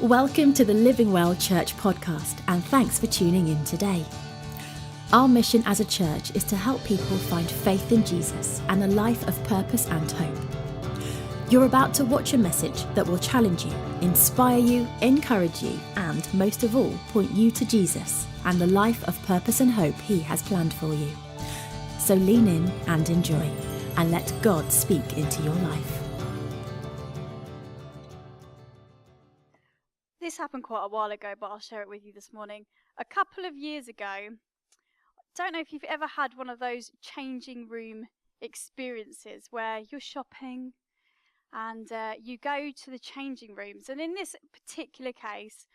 Welcome to the Living Well Church podcast, and thanks for tuning in today. Our mission as a church is to help people find faith in Jesus and a life of purpose and hope. You're about to watch a message that will challenge you, inspire you, encourage you, and most of all, point you to Jesus and the life of purpose and hope He has planned for you. So lean in and enjoy, and let God speak into your life. This happened quite a while ago, but I'll share it with you this morning. A couple of years ago, I don't know if you've ever had one of those changing room experiences where you're shopping and you go to the changing rooms. And in this particular case,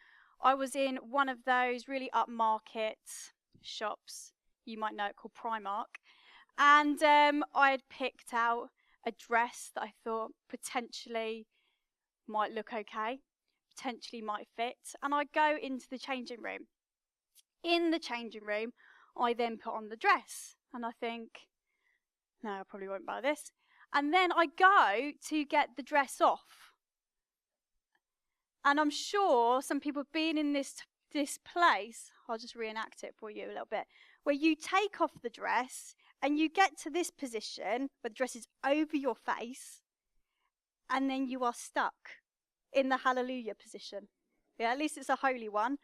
I was in one of those really upmarket shops, you might know it, called Primark. And I had picked out a dress that I thought potentially might look okay, potentially might fit, and I go into the changing room. In the changing room, I then put on the dress, and I think, no, I probably won't buy this. And then I go to get the dress off. And I'm sure some people have been in this place, I'll just reenact it for you a little bit, where you take off the dress and you get to this position where the dress is over your face, and then you are stuck in the hallelujah position. Yeah, at least it's a holy one.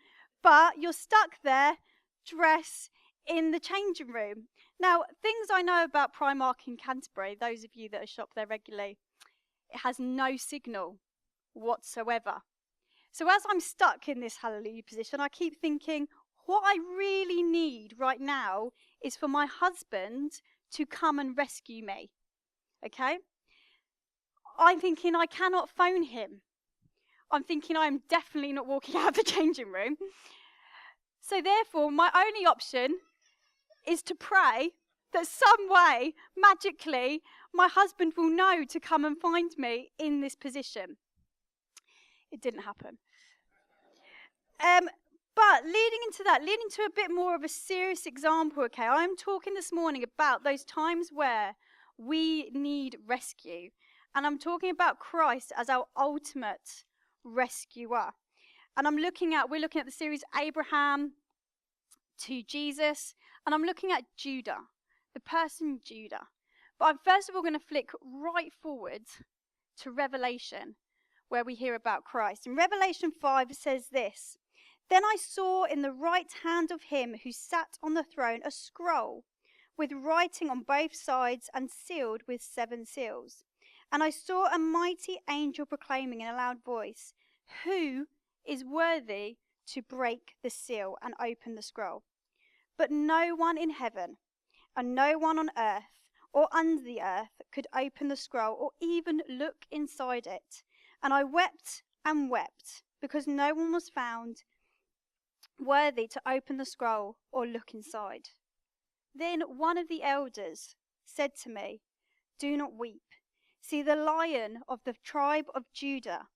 But you're stuck there, dress in the changing room. Now, things I know about Primark in Canterbury, those of you that have shopped there regularly, it has no signal whatsoever. So as I'm stuck in this hallelujah position, I keep thinking, what I really need right now is for my husband to come and rescue me. Okay? I'm thinking I cannot phone him. I'm thinking I'm definitely not walking out of the changing room. So therefore, my only option is to pray that some way, magically, my husband will know to come and find me in this position. It didn't happen. But leading to a bit more of a serious example, okay, I'm talking this morning about those times where we need rescue. And I'm talking about Christ as our ultimate rescuer. And we're looking at the series Abraham to Jesus, and I'm looking at Judah, the person Judah. But I'm first of all going to flick right forward to Revelation, where we hear about Christ. In Revelation 5 it says this: "Then I saw in the right hand of him who sat on the throne a scroll with writing on both sides and sealed with 7 seals. And I saw a mighty angel proclaiming in a loud voice, 'Who is worthy to break the seal and open the scroll?' But no one in heaven and no one on earth or under the earth could open the scroll or even look inside it. And I wept and wept because no one was found worthy to open the scroll or look inside. Then one of the elders said to me, 'Do not weep. See, the Lion of the tribe of Judah,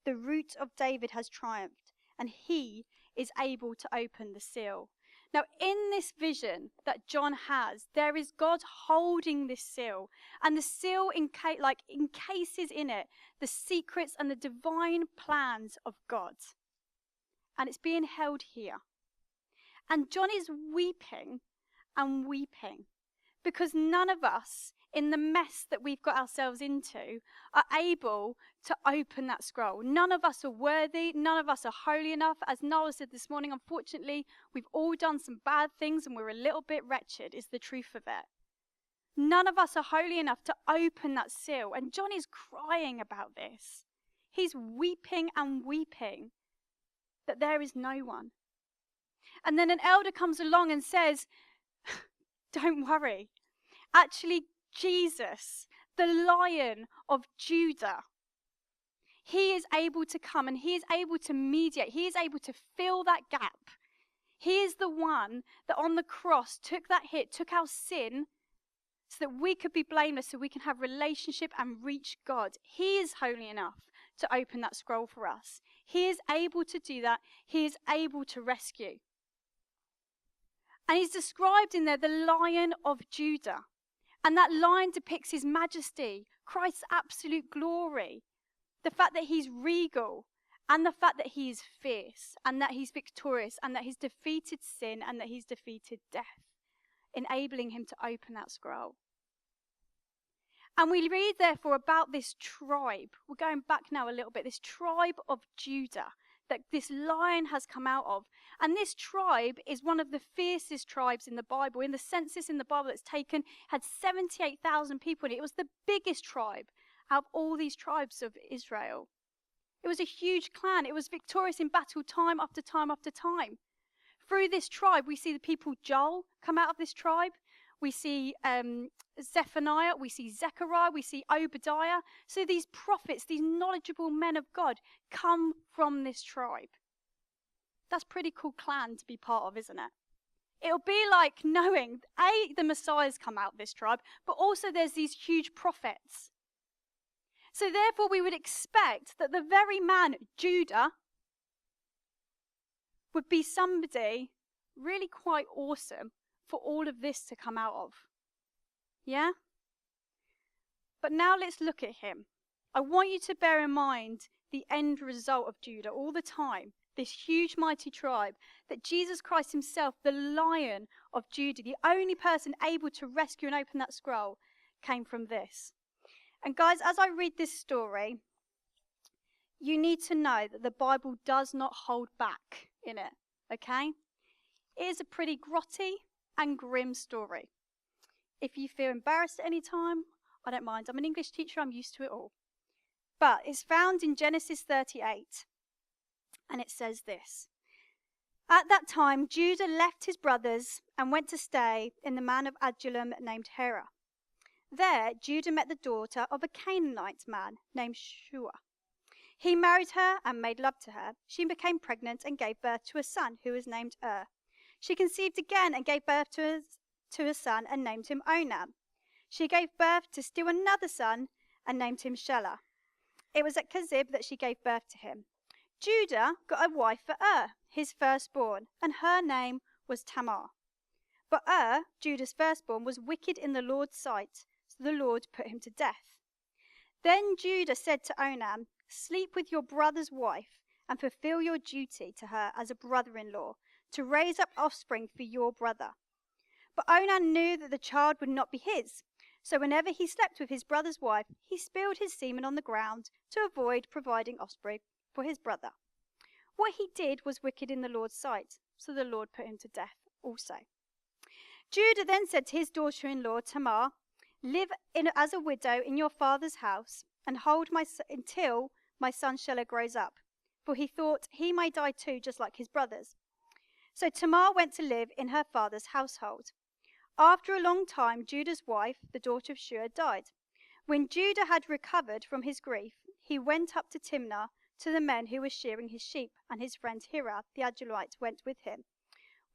the Root of David, has triumphed, and he is able to open the seal.'" Now, in this vision that John has, there is God holding this seal, and the seal encases in it the secrets and the divine plans of God. And it's being held here. And John is weeping and weeping because none of us, in the mess that we've got ourselves into, are able to open that scroll. None of us are worthy. None of us are holy enough. As Noah said this morning, unfortunately, we've all done some bad things and we're a little bit wretched, is the truth of it. None of us are holy enough to open that seal. And John is crying about this. He's weeping and weeping that there is no one. And then an elder comes along and says, "Don't worry. Actually, Jesus, the Lion of Judah, he is able to come and he is able to mediate. He is able to fill that gap. He is the one that on the cross took that hit, took our sin so that we could be blameless, so we can have relationship and reach God. He is holy enough to open that scroll for us. He is able to do that. He is able to rescue." And he's described in there the Lion of Judah. And that lion depicts his majesty, Christ's absolute glory, the fact that he's regal and the fact that he is fierce and that he's victorious and that he's defeated sin and that he's defeated death, enabling him to open that scroll. And we read, therefore, about this tribe. We're going back now a little bit. This tribe of Judah that this lion has come out of. And this tribe is one of the fiercest tribes in the Bible. In the census in the Bible that's taken, had 78,000 people in it. It was the biggest tribe out of all these tribes of Israel. It was a huge clan. It was victorious in battle time after time after time. Through this tribe, we see the people Joel come out of this tribe. We see Zephaniah, we see Zechariah, we see Obadiah. So these prophets, these knowledgeable men of God, come from this tribe. That's a pretty cool clan to be part of, isn't it? It'll be like knowing, the Messiah's come out of this tribe, but also there's these huge prophets. So therefore we would expect that the very man, Judah, would be somebody really quite awesome for all of this to come out of. Yeah? But now let's look at him. I want you to bear in mind the end result of Judah all the time. This huge, mighty tribe, that Jesus Christ himself, the Lion of Judah, the only person able to rescue and open that scroll, came from this. And guys, as I read this story, you need to know that the Bible does not hold back in it, okay? It is a pretty grotty and grim story. If you feel embarrassed at any time, I don't mind. I'm an English teacher, I'm used to it all. But it's found in Genesis 38, and it says this. At that time, Judah left his brothers and went to stay in the man of Adullam named Hera. There, Judah met the daughter of a Canaanite man named Shua. He married her and made love to her. She became pregnant and gave birth to a son who was named She conceived again and gave birth to a son and named him Onan. She gave birth to still another son and named him Shelah. It was at Kezib that she gave birth to him. Judah got a wife for his firstborn, and her name was Tamar. But Judah's firstborn, was wicked in the Lord's sight, so the Lord put him to death. Then Judah said to Onan, "Sleep with your brother's wife and fulfill your duty to her as a brother-in-law, to raise up offspring for your brother." But Onan knew that the child would not be his, so whenever he slept with his brother's wife, he spilled his semen on the ground to avoid providing offspring for his brother. What he did was wicked in the Lord's sight, so the Lord put him to death also. Judah then said to his daughter-in-law Tamar, "Live as a widow in your father's house, and hold until my son Shelah grows up," for he thought he may die too, just like his brothers. So Tamar went to live in her father's household. After a long time, Judah's wife, the daughter of Shua, died. When Judah had recovered from his grief, he went up to Timnah to the men who were shearing his sheep, and his friend Hira, the Adullamite, went with him.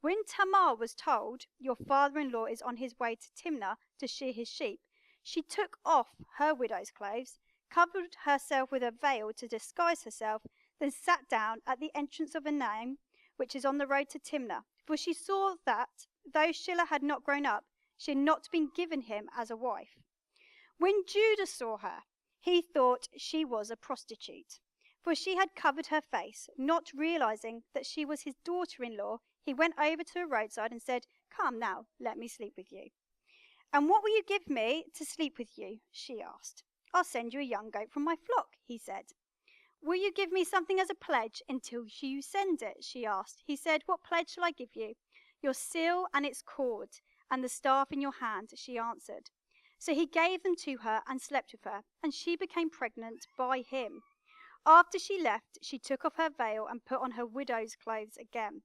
When Tamar was told, "Your father-in-law is on his way to Timnah to shear his sheep," she took off her widow's clothes, covered herself with a veil to disguise herself, then sat down at the entrance of Enaim, which is on the road to Timnah, for she saw that, though Shelah had not grown up, she had not been given him as a wife. When Judah saw her, he thought she was a prostitute, for she had covered her face. Not realizing that she was his daughter-in-law, he went over to the roadside and said, "Come now, let me sleep with you." "And what will you give me to sleep with you?" she asked. "I'll send you a young goat from my flock," he said. "Will you give me something as a pledge until you send it?" she asked. He said, "What pledge shall I give you?" "Your seal and its cord, and the staff in your hand," she answered. So he gave them to her and slept with her, and she became pregnant by him. After she left, she took off her veil and put on her widow's clothes again.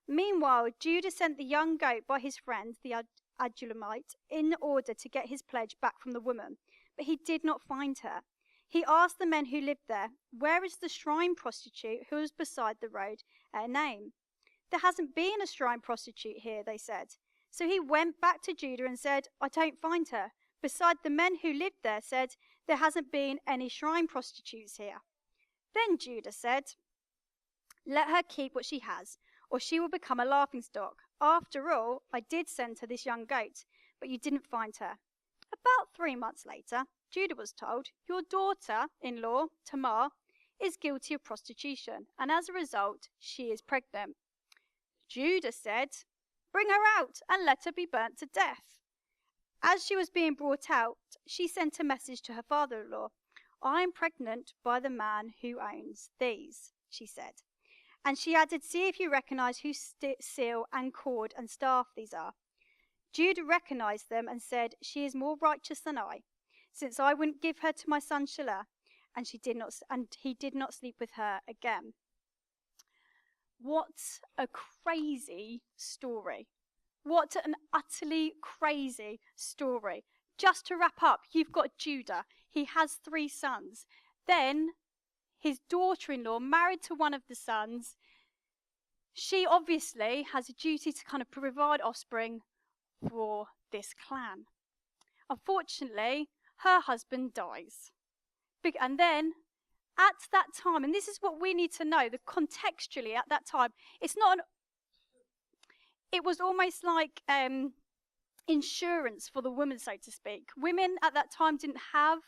Meanwhile, Judah sent the young goat by his friend, the Adullamite, in order to get his pledge back from the woman, but he did not find her. He asked the men who lived there, "Where is the shrine prostitute who was beside the road at Enaim?" "There hasn't been a shrine prostitute here," they said. So he went back to Judah and said, "I don't find her." Besides, the men who lived there said, "There hasn't been any shrine prostitutes here." Then Judah said, "Let her keep what she has, or she will become a laughingstock. After all, I did send her this young goat, but you didn't find her." About 3 months later, Judah was told, "Your daughter-in-law, Tamar, is guilty of prostitution, and as a result, she is pregnant. Judah said, "Bring her out and let her be burnt to death." As she was being brought out, she sent a message to her father-in-law. "I am pregnant by the man who owns these," she said. And she added, "See if you recognize whose seal and cord and staff these are." Judah recognized them and said, "She is more righteous than I, since I wouldn't give her to my son Shelah, and he did not sleep with her again." What a crazy story. What an utterly crazy story. Just to wrap up, you've got Judah. He has 3 sons. Then his daughter-in-law, married to one of the sons, she obviously has a duty to kind of provide offspring for this clan. Unfortunately, her husband dies. And then at that time, and this is what we need to know, that contextually at that time, it was almost like insurance for the woman, so to speak. Women at that time didn't have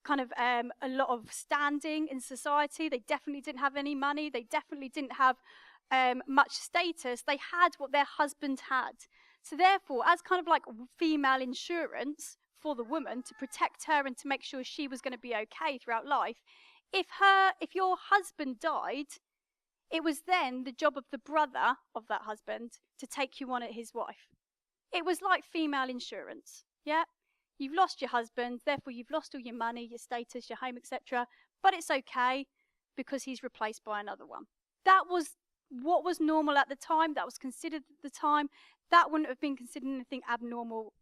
kind of a lot of standing in society. They definitely didn't have any money. They definitely didn't have much status. They had what their husband had. So therefore, as kind of like female insurance for the woman to protect her and to make sure she was going to be okay throughout life, if your husband died, it was then the job of the brother of that husband to take you on as his wife. It was like female insurance. Yeah, you've lost your husband, therefore you've lost all your money, your status, your home, etc. But it's okay because he's replaced by another one. That was what was normal at the time. That was considered at the time. That wouldn't have been considered anything abnormal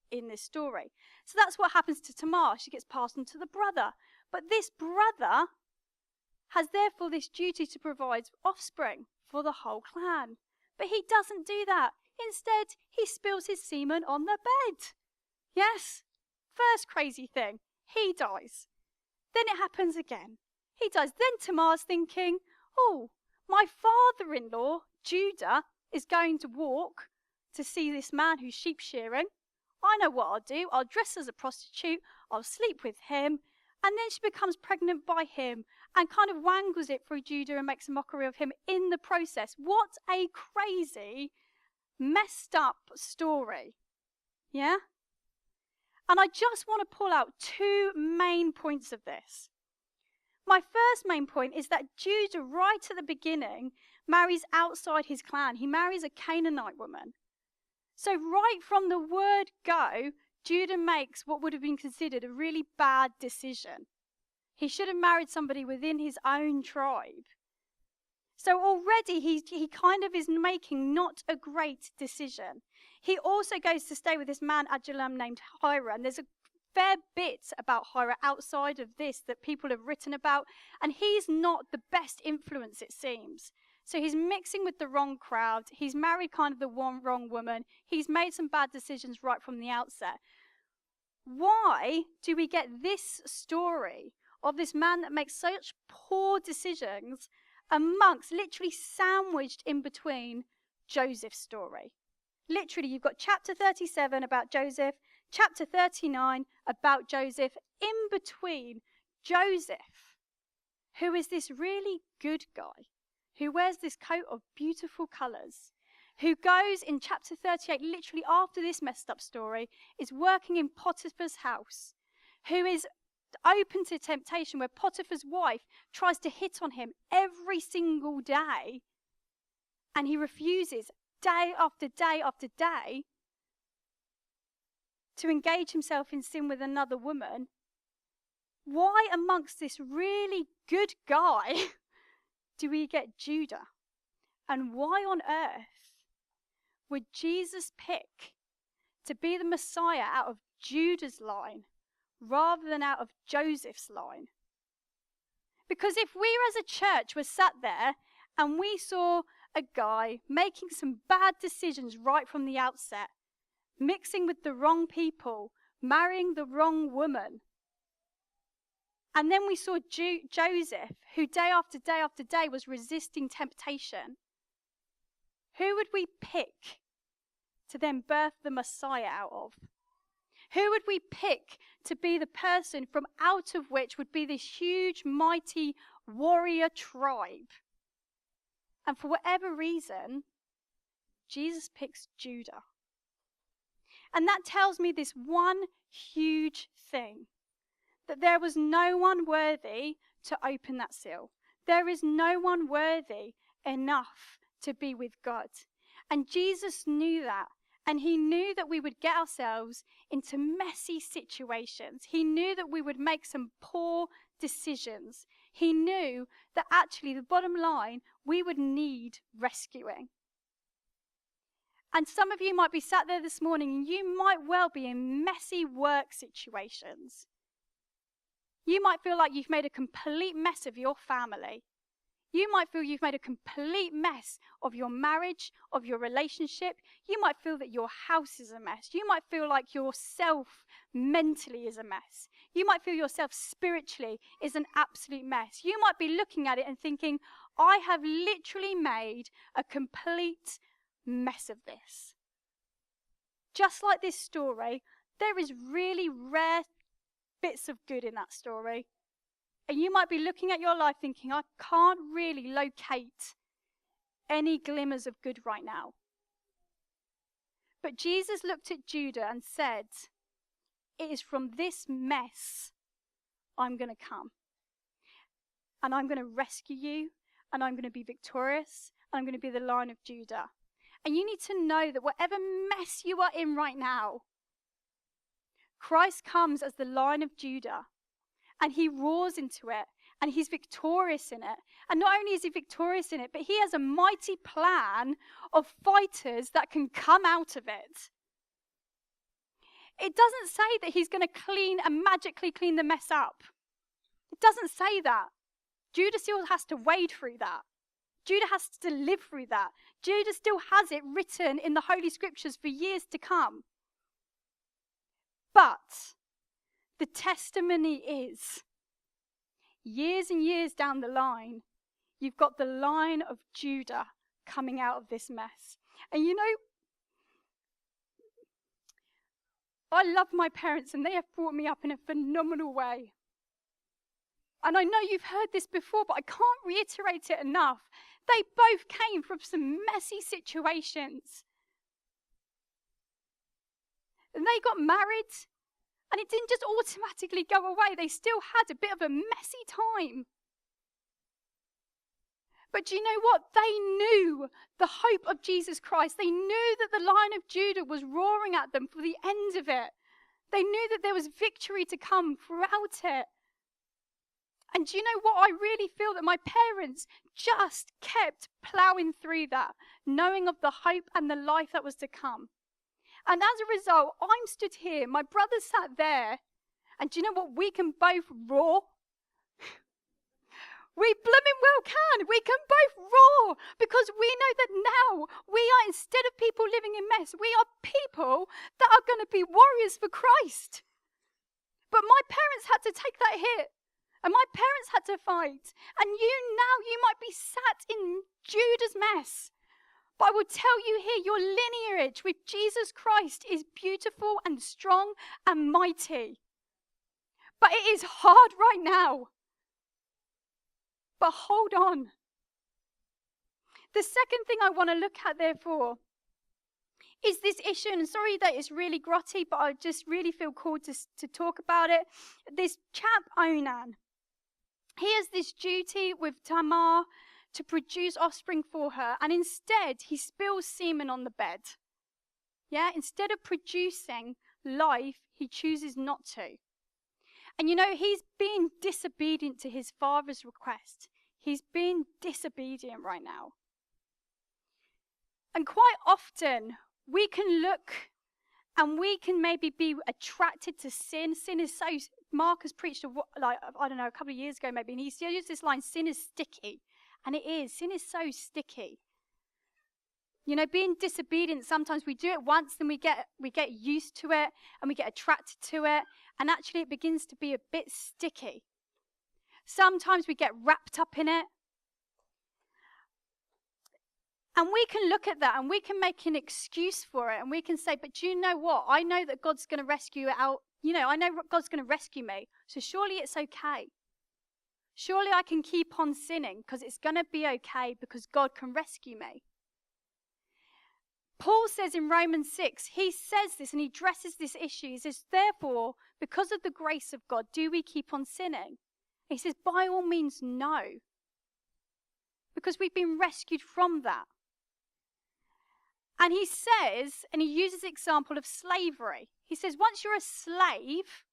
in this story. So that's what happens to Tamar. She gets passed on to the brother. But this brother has therefore this duty to provide offspring for the whole clan. But he doesn't do that. Instead, he spills his semen on the bed. Yes, first crazy thing, he dies. Then it happens again. He dies. Then Tamar's thinking, "Oh, my father-in-law, Judah, is going to walk to see this man who's sheep shearing. I know what I'll do. I'll dress as a prostitute. I'll sleep with him." And then she becomes pregnant by him and kind of wangles it through Judah and makes a mockery of him in the process. What a crazy, messed up story. Yeah? And I just want to pull out 2 main points of this. My first main point is that Judah, right at the beginning, marries outside his clan. He marries a Canaanite woman. So right from the word go, Judah makes what would have been considered a really bad decision. He should have married somebody within his own tribe. So already he kind of is making not a great decision. He also goes to stay with this man, Adullam, named Hira. And there's a fair bit about Hira outside of this that people have written about. And he's not the best influence, it seems. So he's mixing with the wrong crowd. He's married kind of the wrong woman. He's made some bad decisions right from the outset. Why do we get this story of this man that makes such poor decisions amongst, literally sandwiched in between, Joseph's story? Literally, you've got chapter 37 about Joseph, chapter 39 about Joseph, in between Joseph, who is this really good guy, who wears this coat of beautiful colours, who goes in chapter 38, literally after this messed up story, is working in Potiphar's house, who is open to temptation, where Potiphar's wife tries to hit on him every single day, and he refuses day after day after day to engage himself in sin with another woman. Why amongst this really good guy do we get Judah? And why on earth would Jesus pick to be the Messiah out of Judah's line rather than out of Joseph's line? Because if we as a church were sat there and we saw a guy making some bad decisions right from the outset, mixing with the wrong people, marrying the wrong woman, and then we saw Joseph, who day after day after day was resisting temptation, who would we pick to then birth the Messiah out of? Who would we pick to be the person from out of which would be this huge, mighty warrior tribe. And for whatever reason, Jesus picks Judah. And that tells me this one huge thing, that there was no one worthy to open that seal. There is no one worthy enough to be with God. And Jesus knew that. And he knew that we would get ourselves into messy situations. He knew that we would make some poor decisions. He knew that actually, the bottom line, we would need rescuing. And some of you might be sat there this morning and you might well be in messy work situations. You might feel like you've made a complete mess of your family. You might feel you've made a complete mess of your marriage, of your relationship. You might feel that your house is a mess. You might feel like yourself mentally is a mess. You might feel yourself spiritually is an absolute mess. You might be looking at it and thinking, I have literally made a complete mess of this. Just like this story, there is really rare bits of good in that story. And you might be looking at your life thinking, I can't really locate any glimmers of good right now. But Jesus looked at Judah and said, it is from this mess I'm going to come. And I'm going to rescue you. And I'm going to be victorious. And I'm going to be the Lion of Judah. And you need to know that whatever mess you are in right now, Christ comes as the Lion of Judah. And he roars into it, and he's victorious in it. And not only is he victorious in it, but he has a mighty plan of fighters that can come out of it. It doesn't say that he's going to clean and magically clean the mess up. It doesn't say that. Judah still has to wade through that. Judah has to live through that. Judah still has it written in the Holy Scriptures for years to come. But the testimony is, years and years down the line, you've got the Lion of Judah coming out of this mess. And you know, I love my parents and they have brought me up in a phenomenal way. And I know you've heard this before, but I can't reiterate it enough. They both came from some messy situations. And they got married. And it didn't just automatically go away. They still had a bit of a messy time. But do you know what? They knew the hope of Jesus Christ. They knew that the Lion of Judah was roaring at them for the end of it. They knew that there was victory to come throughout it. And do you know what? I really feel that my parents just kept ploughing through that, knowing of the hope and the life that was to come. And as a result, I'm stood here, my brother sat there, and do you know what? We can both roar. We blooming well can. We can both roar because we know that now we are, instead of people living in mess, we are people that are going to be warriors for Christ. But my parents had to take that hit. And my parents had to fight. And you might be sat in Judah's mess. But I will tell you here, your lineage with Jesus Christ is beautiful and strong and mighty. But it is hard right now. But hold on. The second thing I want to look at, therefore, is this issue, and sorry that it's really grotty, but I just really feel called to talk about it. This chap, Onan, he has this duty with Tamar to produce offspring for her, and instead he spills semen on the bed. Yeah, instead of producing life, he chooses not to. And you know, he's being disobedient to his father's request. He's being disobedient right now. And quite often, we can look and we can maybe be attracted to sin. Sin is so, Mark has preached, a couple of years ago maybe, and he used this line, sin is sticky. And it is. Sin is so sticky. You know, being disobedient, sometimes we do it once, then we get used to it, and we get attracted to it, and actually it begins to be a bit sticky. Sometimes we get wrapped up in it. And we can look at that and we can make an excuse for it, and we can say, but do you know what? I know that God's going to rescue it out. You know, I know God's going to rescue me, so surely it's okay. Surely I can keep on sinning because it's going to be okay because God can rescue me. Paul says in Romans 6, he says this and he addresses this issue. He says, therefore, because of the grace of God, do we keep on sinning? He says, by all means, no. Because we've been rescued from that. And he says, and he uses the example of slavery. He says, once you're a slave,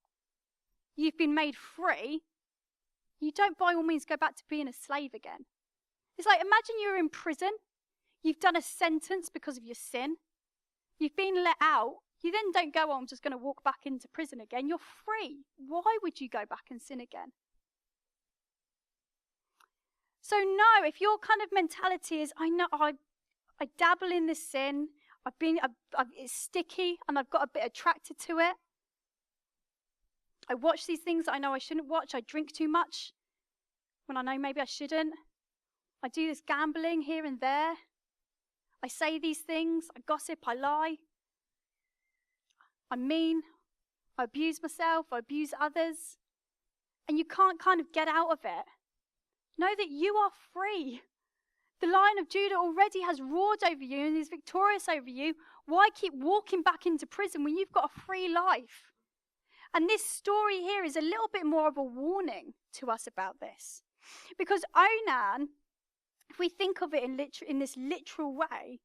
you've been made free, you don't by all means go back to being a slave again. It's like, imagine you're in prison. You've done a sentence because of your sin. You've been let out. You then don't go, I'm just going to walk back into prison again. You're free. Why would you go back and sin again? So no, if your kind of mentality is, I know I dabble in this sin, it's sticky and I've got a bit attracted to it. I watch these things that I know I shouldn't watch. I drink too much when I know maybe I shouldn't. I do this gambling here and there. I say these things. I gossip. I lie. I'm mean. I abuse myself. I abuse others. And you can't kind of get out of it. Know that you are free. The Lion of Judah already has roared over you and is victorious over you. Why keep walking back into prison when you've got a free life? And this story here is a little bit more of a warning to us about this. Because Onan, if we think of it in this literal way,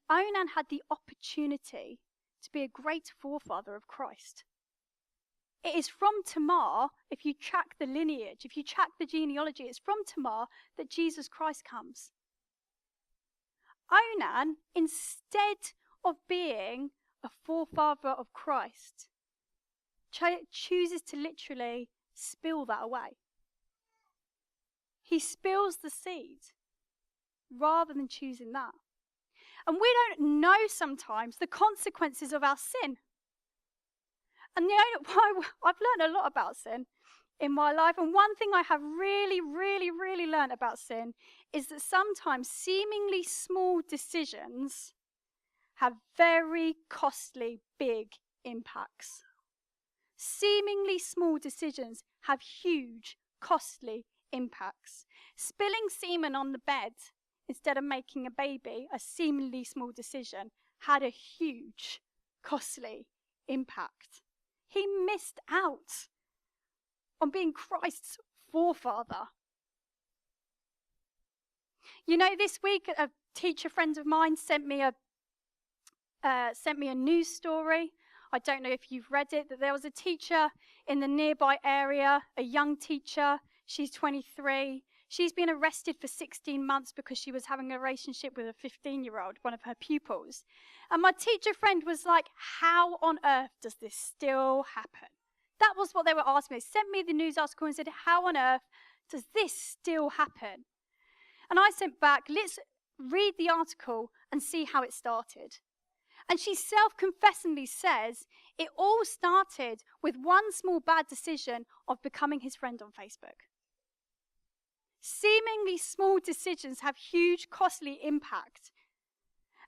Onan had the opportunity to be a great forefather of Christ. It is from Tamar, if you track the lineage, if you track the genealogy, it's from Tamar that Jesus Christ comes. Onan, instead of being a forefather of Christ, chooses to literally spill that away. He spills the seed rather than choosing that. And we don't know sometimes the consequences of our sin. And I've learned a lot about sin in my life. And one thing I have really learned about sin is that sometimes seemingly small decisions have very costly, big impacts. Seemingly small decisions have huge, costly impacts. Spilling semen on the bed instead of making a baby, a seemingly small decision, had a huge, costly impact. He missed out on being Christ's forefather. You know, this week a teacher friend of mine sent me a news story. I don't know if you've read it, that there was a teacher in the nearby area, a young teacher. She's 23. She's been arrested for 16 months because she was having a relationship with a 15-year-old, one of her pupils. And my teacher friend was like, how on earth does this still happen? That was what they were asking me. They sent me the news article and said, how on earth does this still happen? And I sent back, let's read the article and see how it started. And she self-confessingly says, it all started with one small bad decision of becoming his friend on Facebook. Seemingly small decisions have huge, costly impact.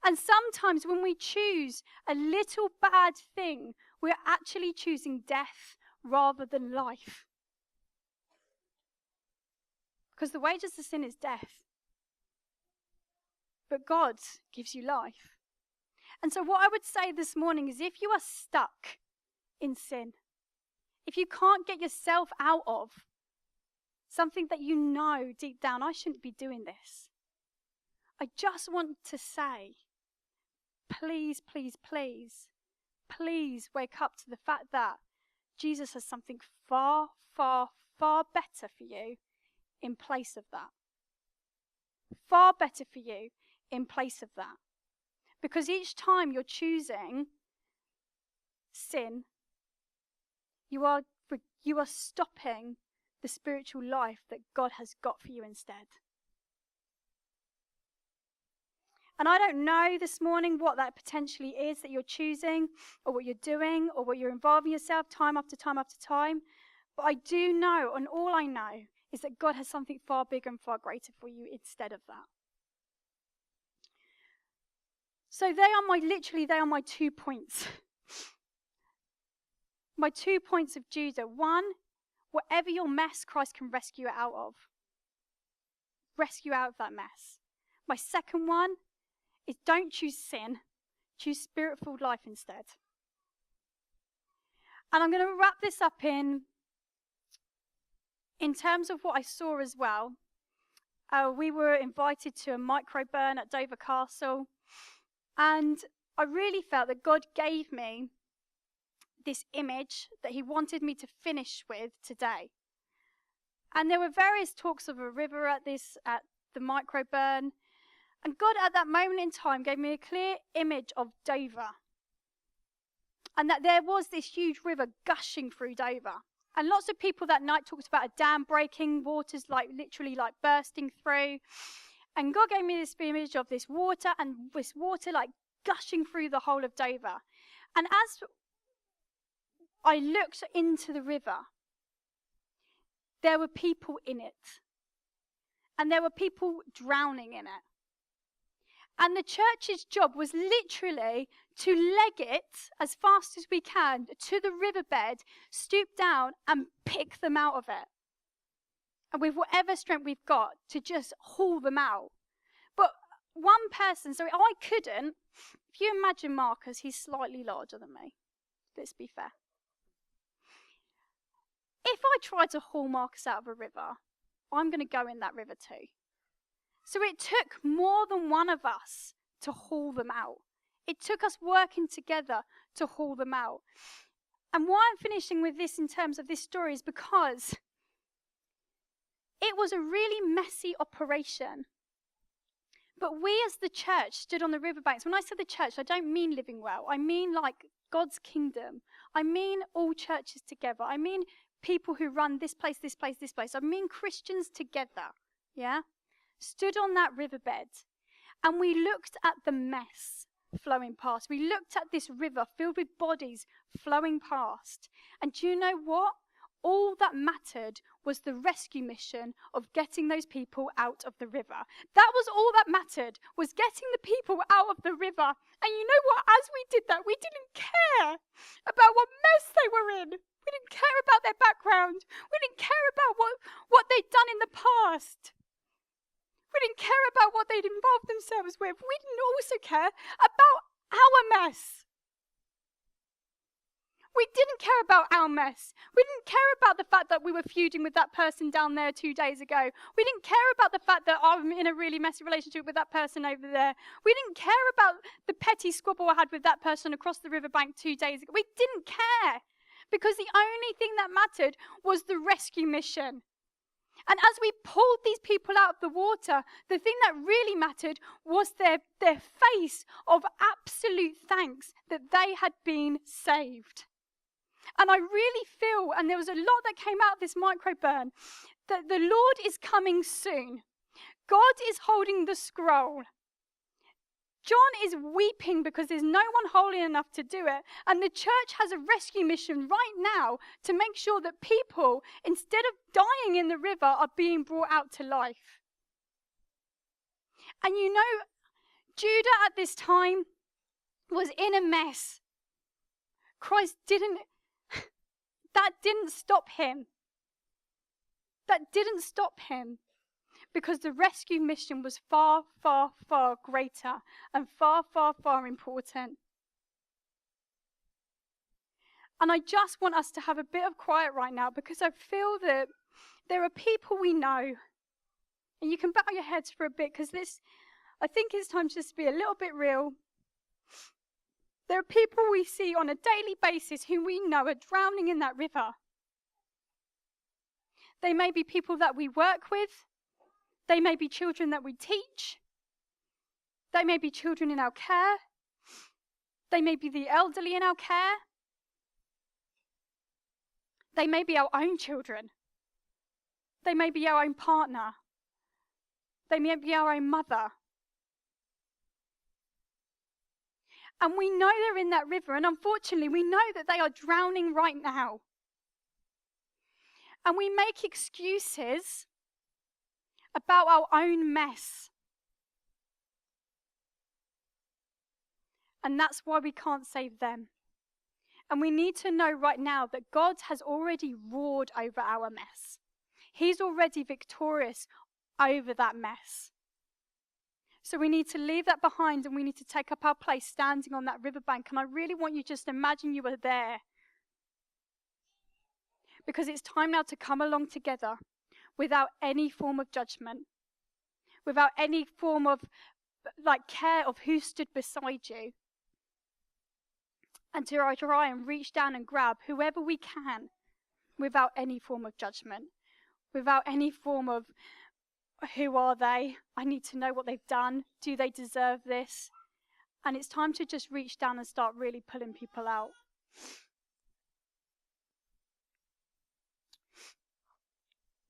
And sometimes when we choose a little bad thing, we're actually choosing death rather than life. Because the wages of sin is death. But God gives you life. And so what I would say this morning is if you are stuck in sin, if you can't get yourself out of something that you know deep down, I shouldn't be doing this, I just want to say, please, please, please, please wake up to the fact that Jesus has something far, far, far better for you in place of that. Far better for you in place of that. Because each time you're choosing sin, you are stopping the spiritual life that God has got for you instead. And I don't know this morning what that potentially is that you're choosing or what you're doing or what you're involving yourself time after time after time. But I do know, and all I know, is that God has something far bigger and far greater for you instead of that. So they are my 2 points. My 2 points of Judah. One, whatever your mess, Christ can rescue it out of. Rescue out of that mess. My second one is don't choose sin. Choose spirit-filled life instead. And I'm going to wrap this up in terms of what I saw as well. We were invited to a micro burn at Dover Castle, and I really felt that God gave me this image that he wanted me to finish with today. And there were various talks of a river at the micro burn, and God at that moment in time gave me a clear image of Dover, and that there was this huge river gushing through Dover. And lots of people that night talked about a dam breaking, waters literally bursting through. And God gave me this image of this water, and this water gushing through the whole of Dover. And as I looked into the river, there were people in it. And there were people drowning in it. And the church's job was literally to leg it as fast as we can to the riverbed, stoop down and pick them out of it. And with whatever strength we've got to just haul them out. But one person, so I couldn't, if you imagine Marcus, he's slightly larger than me. Let's be fair. If I tried to haul Marcus out of a river, I'm going to go in that river too. So it took more than one of us to haul them out. It took us working together to haul them out. And why I'm finishing with this in terms of this story is because it was a really messy operation. But we as the church stood on the riverbanks. When I say the church, I don't mean Living Well. I mean God's kingdom. I mean all churches together. I mean people who run this place, this place, this place. I mean Christians together. Yeah? Stood on that riverbed, and we looked at the mess flowing past. We looked at this river filled with bodies flowing past. And do you know what? All that mattered was the rescue mission of getting those people out of the river. That was all that mattered, was getting the people out of the river. And you know what? As we did that, we didn't care about what mess they were in. We didn't care about their background. We didn't care about what they'd done in the past. We didn't care about what they'd involved themselves with. We didn't also care about our mess. We didn't care about our mess. We didn't care about the fact that we were feuding with that person down there 2 days ago. We didn't care about the fact that I'm in a really messy relationship with that person over there. We didn't care about the petty squabble I had with that person across the riverbank 2 days ago. We didn't care, because the only thing that mattered was the rescue mission. And as we pulled these people out of the water, the thing that really mattered was their face of absolute thanks that they had been saved. And I really feel, and there was a lot that came out of this microburn, that the Lord is coming soon. God is holding the scroll. John is weeping because there's no one holy enough to do it. And the church has a rescue mission right now to make sure that people, instead of dying in the river, are being brought out to life. And you know, Judah at this time was in a mess. Christ that didn't stop him. That didn't stop him. Because the rescue mission was far, far, far greater and far, far, far important. And I just want us to have a bit of quiet right now, because I feel that there are people we know. And you can bow your heads for a bit, because I think it's time just to be a little bit real. There are people we see on a daily basis who we know are drowning in that river. They may be people that we work with. They may be children that we teach. They may be children in our care. They may be the elderly in our care. They may be our own children. They may be our own partner. They may be our own mother. And we know they're in that river, and unfortunately we know that they are drowning right now. And we make excuses about our own mess. And that's why we can't save them. And we need to know right now that God has already roared over our mess. He's already victorious over that mess. So we need to leave that behind, and we need to take up our place standing on that riverbank. And I really want you just to imagine you are there. Because it's time now to come along together without any form of judgment, without any form of care of who stood beside you. And to try and reach down and grab whoever we can without any form of judgment, without any form of who are they? I need to know what they've done. Do they deserve this? And it's time to just reach down and start really pulling people out.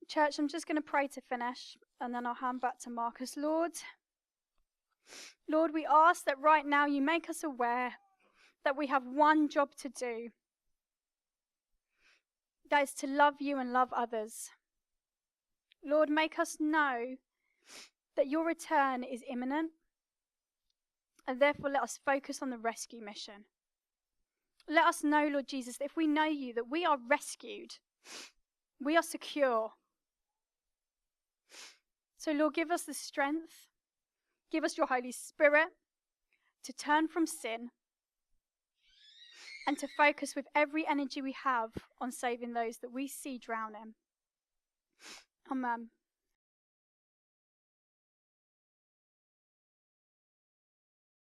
Church, I'm just going to pray to finish, and then I'll hand back to Marcus. Lord, we ask that right now you make us aware that we have one job to do. That is to love you and love others. Lord, make us know that your return is imminent, and therefore let us focus on the rescue mission. Let us know, Lord Jesus, that if we know you, that we are rescued, we are secure. So Lord, give us the strength, give us your Holy Spirit to turn from sin and to focus with every energy we have on saving those that we see drowning. Amen.